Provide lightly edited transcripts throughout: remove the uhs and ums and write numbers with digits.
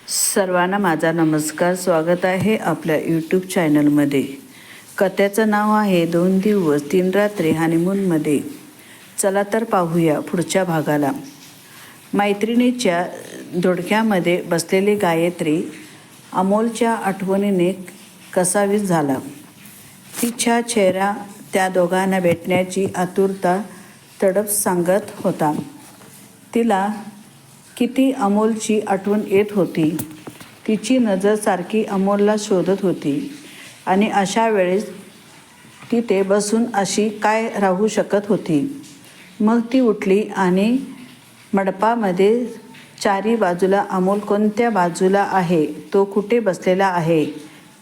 सर्वांना माझा नमस्कार. स्वागत आहे आपल्या यूट्यूब चॅनलमध्ये. कथेचं नाव आहे 2 दिवस 3 रात्री हनीमूनमध्ये. चला तर पाहूया पुढच्या भागाला. मैत्रिणीच्या दोडक्यामध्ये बसलेली गायत्री अमोलच्या आठवणीने कसावीस झाला. तिच्या चेहरा त्या दोघांना भेटण्याची आतुरता तडप सांगत होता. तिला किती अमोलची आठवण येत होती. तिची नजर सारखी अमोलला शोधत होती आणि अशा वेळेस तिथे बसून अशी काय राहू शकत होती. मग ती उठली आणि मंडपामध्ये चारी बाजूला अमोल कोणत्या बाजूला आहे, तो कुठे बसलेला आहे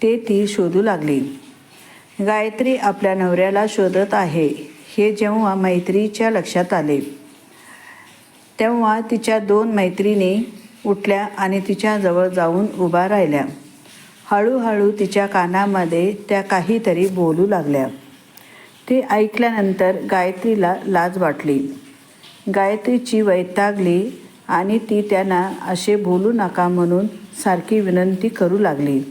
ते ती शोधू लागली. गायत्री आपल्या नवऱ्याला शोधत आहे हे जेव्हा मैत्रीच्या लक्षात आले तेव्हा तिच्या 2 मैत्रिणी उठल्या आणि तिच्याजवळ जाऊन उभा राहिल्या. हळूहळू तिच्या कानामध्ये त्या काहीतरी बोलू लागल्या. ते ऐकल्यानंतर गायत्रीला लाज वाटली. गायत्रीची वैतागली आणि ती त्यांना असे बोलू नका म्हणून सारखी विनंती करू लागली.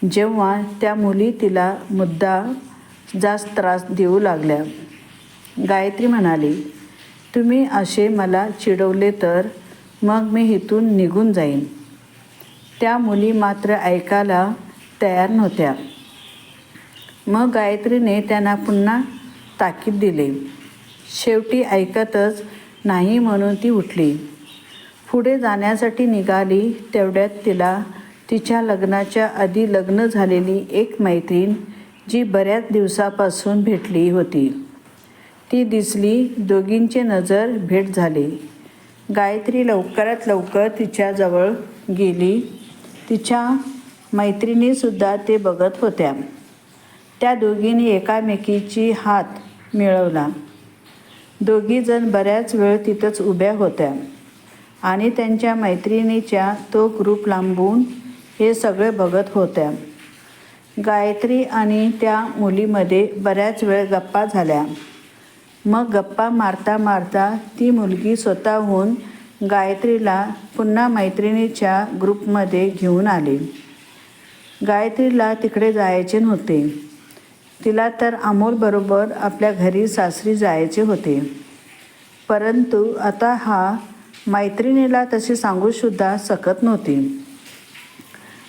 जेव्हा त्या मुली तिला मुद्दा जास्त त्रास देऊ लागल्या, गायत्री म्हणाली, तुम्ही असे मला चिडवले तर मग मी इथून निघून जाईन. त्या मुली मात्र ऐकायला तयार नव्हत्या. मग गायत्रीने त्यांना पुन्हा ताकीद दिली. शेवटी ऐकतच नाही म्हणून ती उठली. पुढे जाण्यासाठी निघाली तेवढ्यात तिला तिच्या लग्नाच्या आधी लग्न झालेली एक मैत्रीण जी बऱ्याच दिवसापासून भेटली होती ती दिसली. दोघींची नजर भेट झाली. गायत्री लवकरात लवकर तिच्याजवळ गेली. तिच्या मैत्रिणीसुद्धा ते बघत होत्या. त्या दोघींनी एकामेकीची हात मिळवला. दोघीजण बऱ्याच वेळ तिथंच उभ्या होत्या आणि त्यांच्या मैत्रिणीच्या तो ग्रुप लांबून हे सगळे बघत होत्या. गायत्री आणि त्या मुलीमध्ये बऱ्याच वेळ गप्पा झाल्या. मग गप्पा मारता मारता ती मुलगी स्वतःहून गायत्रीला पुन्हा मैत्रिणीच्या ग्रुपमध्ये घेऊन आली. गायत्रीला तिकडे जायचे नव्हते. तिला तर अमोलबरोबर आपल्या घरी सासरी जायचे होते. परंतु आता हा मैत्रिणीला तसे सांगूसुद्धा शकत नव्हती.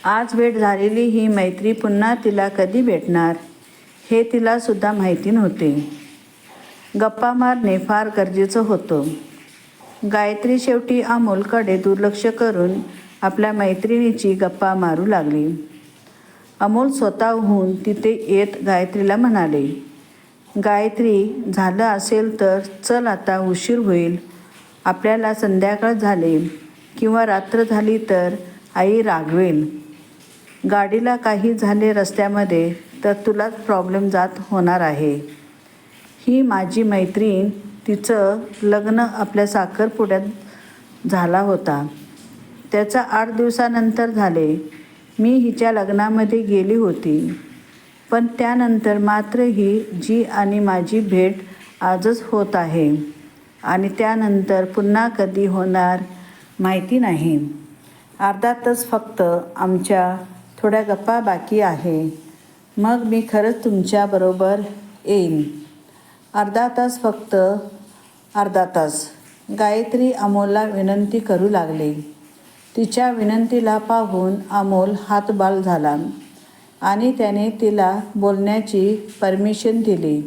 आज भेट झालेली ही मैत्री पुन्हा तिला कधी भेटणार हे तिलासुद्धा माहिती नव्हते. गप्पा मारणे फार गरजेचं होतं. गायत्री शेवटी अमोलकडे दुर्लक्ष करून आपल्या मैत्रिणीची गप्पा मारू लागली. अमोल स्वतःहून तिथे येत गायत्रीला म्हणाले, गायत्री, झालं असेल तर चल, आता उशीर होईल. आपल्याला संध्याकाळ झाले किंवा रात्र झाली तर आई रागवेल. गाडीला काही झाले रस्त्यामध्ये तर तुलाच प्रॉब्लेम जात होणार आहे. ही माझी मैत्रीण, तिचं लग्न आपल्या साखरपुड्यात झाला होता. त्याचा 8 दिवसानंतर झाले. मी हिच्या लग्नामध्ये गेली होती. पण त्यानंतर मात्र ही जी आणि माझी भेट आजच होत आहे आणि त्यानंतर पुन्हा कधी होणार माहिती नाही. अर्धा तास फक्त आमच्या थोड्या गप्पा बाकी आहे. मग मी खरंच तुमच्याबरोबर येईन. अर्धा तास, फक्त अर्धा तास. गायत्री अमोलला विनंती करू लागली. तिच्या विनंतीला पाहून अमोल हातबाल झाला आणि त्याने तिला बोलण्याची परमिशन दिली.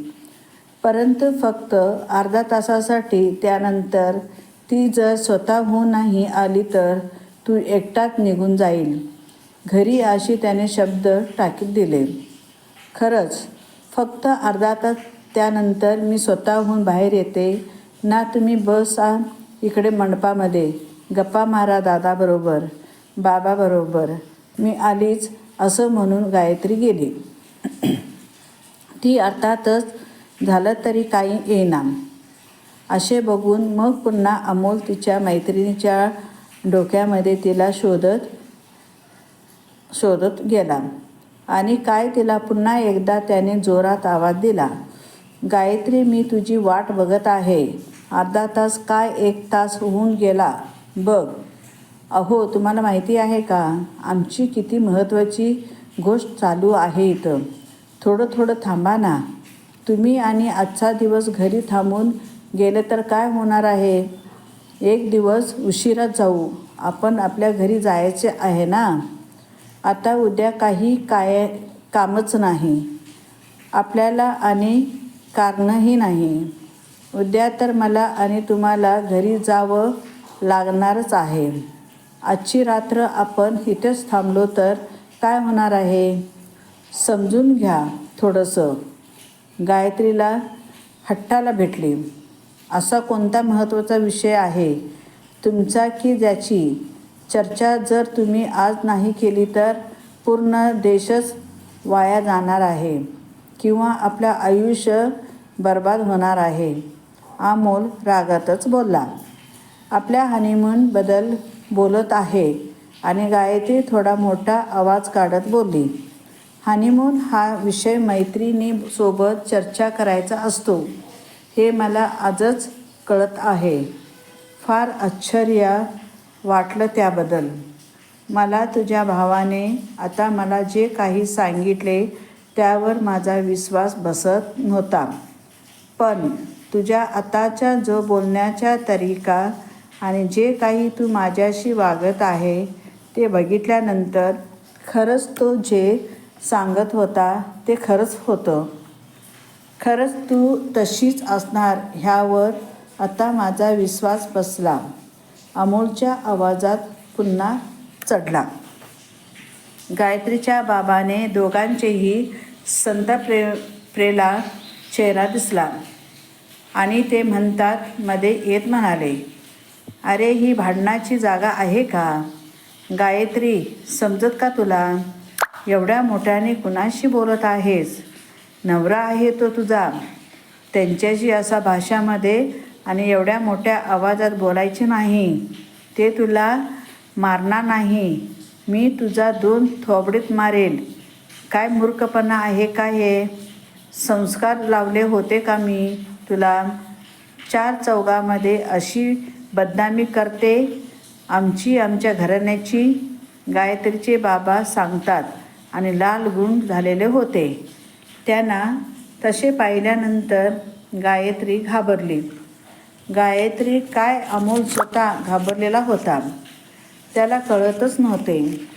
परंतु फक्त अर्धा तासासाठी. त्यानंतर ती जर स्वतःहून नाही आली तर तू एकटाच निघून जाईल घरी, अशी त्याने शब्द टाकीत दिले. खरंच फक्त अर्धा तास. त्यानंतर मी स्वतःहून बाहेर येते ना. तुम्ही बसा इकडे मंडपामध्ये, गप्पा मारा दादाबरोबर, बाबाबरोबर. मी आलीच असं म्हणून गायत्री गेली. ती अर्थातच झालं तरी काही येईना असे बघून मग पुन्हा अमोल तिच्या मैत्रिणीच्या डोक्यामध्ये तिला शोधत गेला आणि काय तिला पुन्हा एकदा त्याने जोरात आवाज दिला, गायत्री, मी तुझी वाट बघत आहे. अर्धा तास काय 1 तास होऊन गेला बघ. अहो, तुम्हाला माहिती आहे का, आमची किती महत्त्वाची गोष्ट चालू आहे इथं. थोडं थोडं थांबा ना. तुम्ही आणि आजचा दिवस घरी थांबून गेले तर काय होणार आहे? एक दिवस उशिरा जाऊ. आपण आपल्या घरी जायचे आहे ना. आता उद्या काही कामच नाही आपल्याला आणि कारणंही नाही. उद्या तर मला आणि तुम्हाला घरी जावं लागणारच आहे. आजची रात्र आपण इथेच थांबलो तर काय होणार आहे? समजून घ्या थोडंसं. गायत्रीला हट्टाला भेटली. असा कोणता महत्त्वाचा विषय आहे तुमचा की ज्याची चर्चा जर तुम्ही आज नाही केली तर पूर्ण देशच वाया जाणार आहे किंवा आपलं आयुष्य बर्बाद होणार आहे. अमोल रागातच बोलला. आपल्या हनीमूनबद्दल बोलत आहे आणि गायत्री थोडा मोठा आवाज काढत बोलली. हनीमून हा विषय मैत्रिणीसोबत चर्चा करायचा असतो हे मला आजच कळत आहे. फार आश्चर्य वाटलं त्याबद्दल. मला तुझ्या भावाने आता मला जे काही सांगितले त्यावर माझा विश्वास बसत नव्हता. पण तुझ्या आताच्या जो बोलण्याचा तरीका आणि जे काही तू माझ्याशी वागत आहे ते बघितल्यानंतर खरंच तो जे सांगत होता ते खरंच होतं. खरंच तू तशीच असणार ह्यावर आता माझा विश्वास बसला. अमोलच्या आवाजात पुन्हा चढला. गायत्रीच्या बाबाने दोघांचेही संतापलेला चेहरा दिसला आणि ते म्हणतात मध्ये येत म्हणाले, अरे ही भांडणाची जागा आहे का? गायत्री, समजत का तुला? एवढ्या मोठ्याने कुणाशी बोलत आहेस? नवरा आहे तो तुझा. त्यांच्याशी असा भाषामध्ये आणि एवढ्या मोठ्या आवाजात बोलायचे नाही. ते तुला मारणार नाही. मी तुझा 2 थोबडीत मारेल. काय मूर्खपणा आहे का हे? संस्कार लावले होते का मी तुला? 4 चौघामध्ये अशी बदनामी करते आमच्या घराण्याची. गायत्रीचे बाबा सांगतात आणि लाल गुंड झालेले होते. त्यांना तसे पाहिल्यानंतर गायत्री घाबरली. गायत्री काय, अमोल स्वतः घाबरलेला होता. त्याला कळतच नव्हते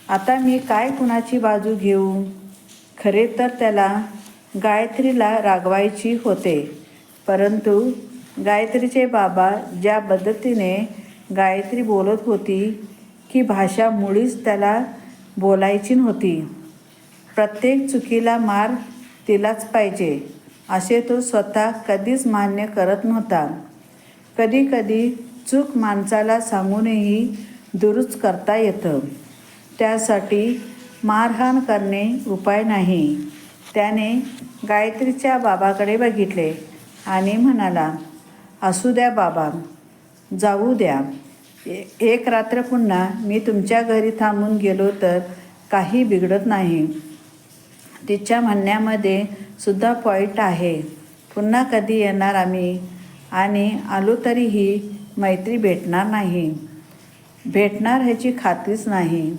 आता मी काय कुणाची बाजू घेऊ. खरे तर त्याला गायत्रीला रागवायची होते, परंतु गायत्रीचे बाबा ज्या पद्धतीने गायत्री बोलत होती की भाषा मुळीच त्याला बोलायची नव्हती. प्रत्येक चुकीला मार दिलाच पाहिजे असे तो स्वतः कधीच मान्य करत नव्हता. कधी कधी चूक माणसाला सांगूनही दुरुस्त करता येतं. त्यासाठी मारहाण करणे उपाय नाही. त्याने गायत्रीच्या बाबाकडे बघितले आणि म्हणाला, असू द्या बाबा, जाऊ द्या. एक रात्र पुन्हा मी तुमच्या घरी थांबून गेलो तर काही बिघडत नाही. तिच्या म्हणण्यामध्ये सुद्धा पॉईंट आहे. पुन्हा कधी येणार आम्ही आणि आलो तरीही मैत्री भेटणार नाही. भेटणार ह्याची खात्रीच नाही.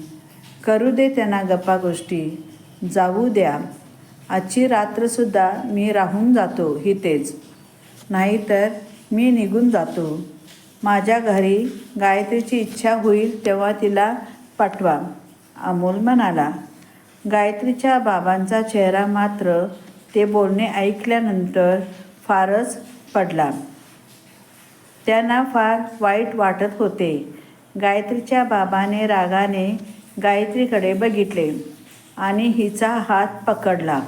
करू दे त्यांना गप्पा गोष्टी. जाऊ द्या. आजची रात्रसुद्धा मी राहून जातो इथेच. नाहीतर मी निघून जातो. माझ्या घरी गायत्रीची इच्छा होईल तेव्हा तिला पाठवा, अमोल म्हणाला. गायत्रीच्या बाबांचा चेहरा मात्र ते बोलणे ऐकल्यानंतर फारच पडला. त्यांना फार वाईट वाटत होते. गायत्रीच्या बाबाने रागाने गायत्रीकडे बघितले आणि हिचा हात पकडला.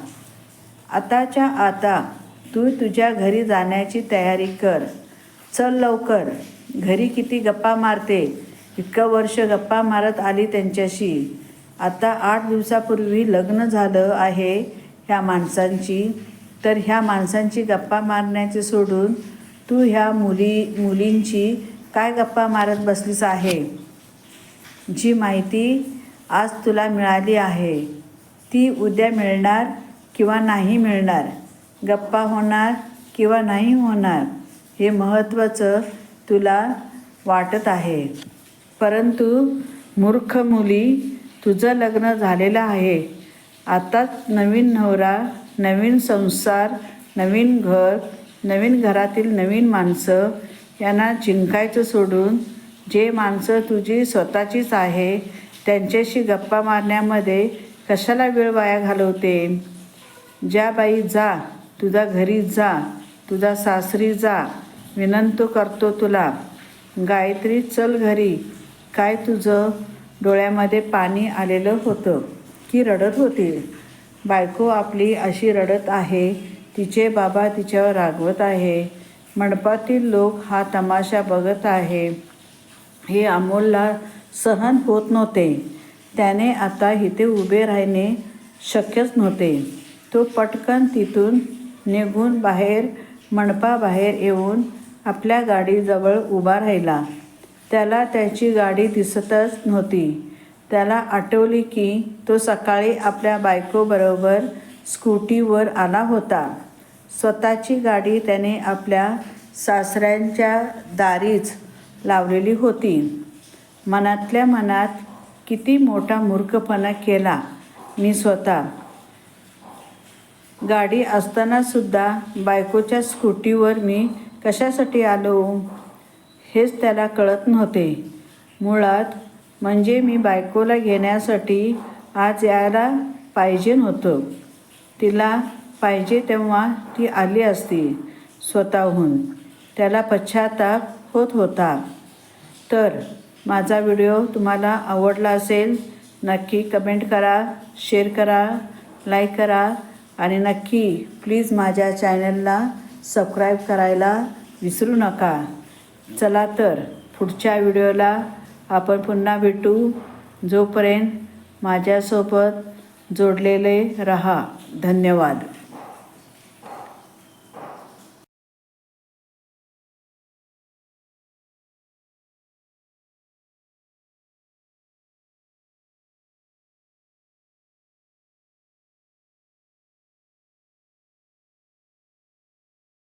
आताच्या आता तू तुझ्या घरी जाण्याची तयारी कर. चल लवकर. घरी किती गप्पा मारते. इतकं वर्ष गप्पा मारत आली त्यांच्याशी. आता 8 दिवसापूर्वी लग्न झालं आहे ह्या माणसांची. तर ह्या माणसांची गप्पा मारण्याचे सोडून तू ह्या मुलींची काय गप्पा मारत बसलीस आहे? जी माहिती आज तुला मिळाली आहे ती उद्या मिळणार किंवा नाही मिळणार, गप्पा होणार किंवा नाही होणार हे महत्त्वाचं तुला वाटत आहे. परंतु मूर्ख मुली, तुझं लग्न झालेलं आहे. आताच नवीन नवरा, नवीन संसार, नवीन घर, नवीन घरातील नवीन माणसं यांना जिंकायचं सोडून जे माणसं तुझी स्वतःचीच आहे त्यांच्याशी गप्पा मारण्यामध्ये कशाला वेळ वाया घालवते. ज्या बाई जा, तुझा घरी जा, तुझा सासरी जा, विनंती करतो तुला. गायत्री चल घरी. काय तुझं डोळ्यामध्ये पाणी आलेलं होतं की रडत होती? बायको आपली अशी रडत आहे. तिचे बाबा तिच्यावर रागवत आहे. मंडपातील लोक हा तमाशा बघत आहे. हे अमोलला सहन होत नव्हते. त्याने आता इथे उभे राहणे शक्यच नव्हते. तो पटकन तिथून निघून मंडपाबाहेर येऊन आपल्या गाडीजवळ उभा राहिला. त्याला त्याची गाडी दिसतच नव्हती. त्याला आठवले की तो सकाळी आपल्या बायकोबरोबर स्कूटीवर आला होता. स्वतःची गाडी त्याने आपल्या सासऱ्यांच्या दारीच लावलेली होती. मनातल्या मनात किती मोठा मूर्खपणा केला मी स्वतः. गाडी असतानासुद्धा बायकोच्या स्कूटीवर मी कशासाठी आलो हेच त्याला कळत नव्हते. मुळात म्हणजे मी बायकोला घेण्यासाठी आज यायला पाहिजे नव्हतं. तिला पाहिजे तेव्हा ती आली असती स्वतःहून. त्याला पश्चाताप होत होता. तर माझा व्हिडिओ तुम्हाला आवडला असेल नक्की कमेंट करा, शेअर करा, लाईक करा आणि नक्की प्लीज माझ्या चॅनलला सबस्क्राईब करायला विसरू नका. चला तर पुढच्या व्हिडिओला आपण पुन्हा भेटू. जोपर्यंत माझ्यासोबत जोडलेले रहा. धन्यवाद.